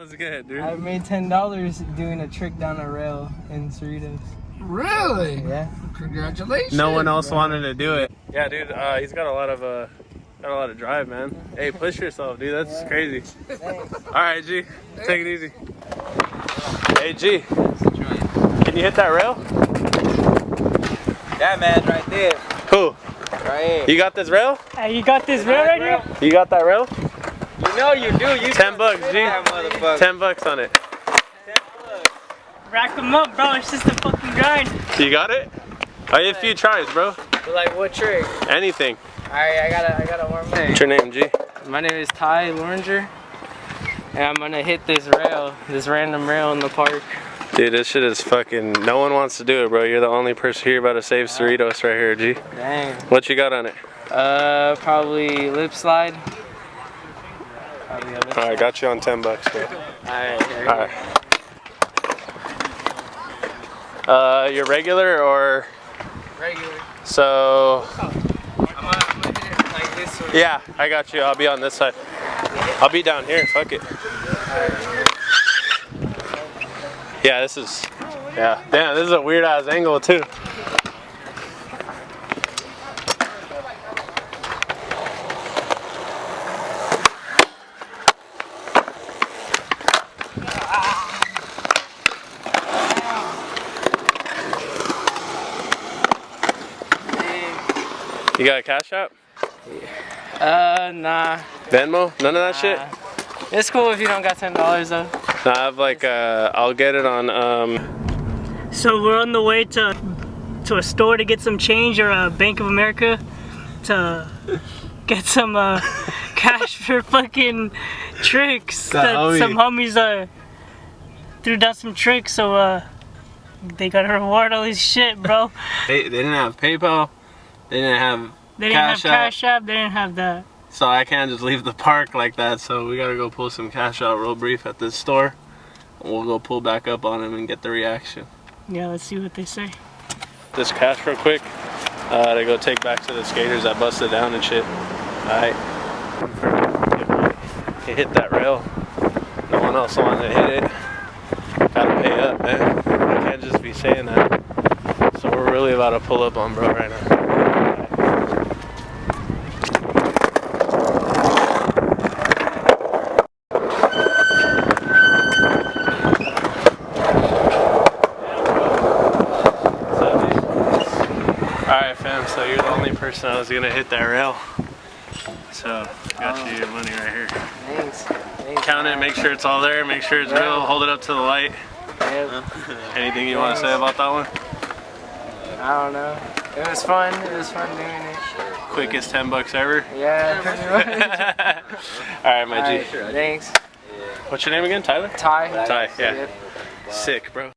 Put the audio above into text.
What's good, dude? I made $10 doing a trick down a rail in Cerritos. Really? Yeah. Congratulations. No one else wanted to do it. Yeah, dude. He's got a lot of drive, man. Hey, push yourself, dude. That's crazy. Thanks. All right, G. Take it easy. Hey, G. Can you hit that rail? Yeah, man, right there. Who? Right here. You got this rail? Hey, you got this rail right here? You got that rail? You know you do. You 10 bucks, G. that motherfucker. 10 bucks on it. 10 bucks. Rack them up, bro. It's just a fucking grind. You got it? I had a few tries, bro. So like what trick? Anything. Alright, I gotta warm up. What's your name, G? My name is Loranger. And I'm gonna hit this rail, this random rail in the park. Dude, this shit is fucking. No one wants to do it, bro. You're the only person here about to save Cerritos right here, G. Dang. What you got on it? Probably lip slide. Probably a lip slide. Alright, got you on 10 bucks, bro. Alright, here we go. Alright. You're regular or? Regular. So. I'm gonna hit it like this one. Yeah, I got you. I'll be on this side. I'll be down here. Fuck it. Yeah, this is. Yeah. Damn, this is a weird ass angle too. You got a cash app? Nah. Venmo? None of that shit? It's cool if you don't got $10 though. No, I have like I'll get it on So we're on the way to a store to get some change, or a Bank of America to get some cash for fucking tricks. Some homies threw down some tricks, so they gotta reward all this shit, bro. They didn't have PayPal. They didn't have Cash App. They didn't have that. So I can't just leave the park like that, so we gotta go pull some cash out real brief at this store. We'll go pull back up on him and get the reaction. Yeah, let's see what they say. This cash real quick to go take back to the skaters that busted down and shit. Alright. He hit that rail. No one else wanted to hit it. Gotta pay up, man. I can't just be saying that. So we're really about to pull up on bro right now. Alright fam, so you're the only person I was gonna hit that rail. So, got you your money right here. Thanks. Count it, make sure it's all there, make sure it's real, hold it up to the light. Yep. Anything you want to say about that one? I don't know. It was fun. It was fun doing it. Quickest 10 bucks ever? Yeah, pretty much. Alright, my G. Thanks. What's your name again? Tyler? Ty. Ty, yeah. Yep. Sick, bro.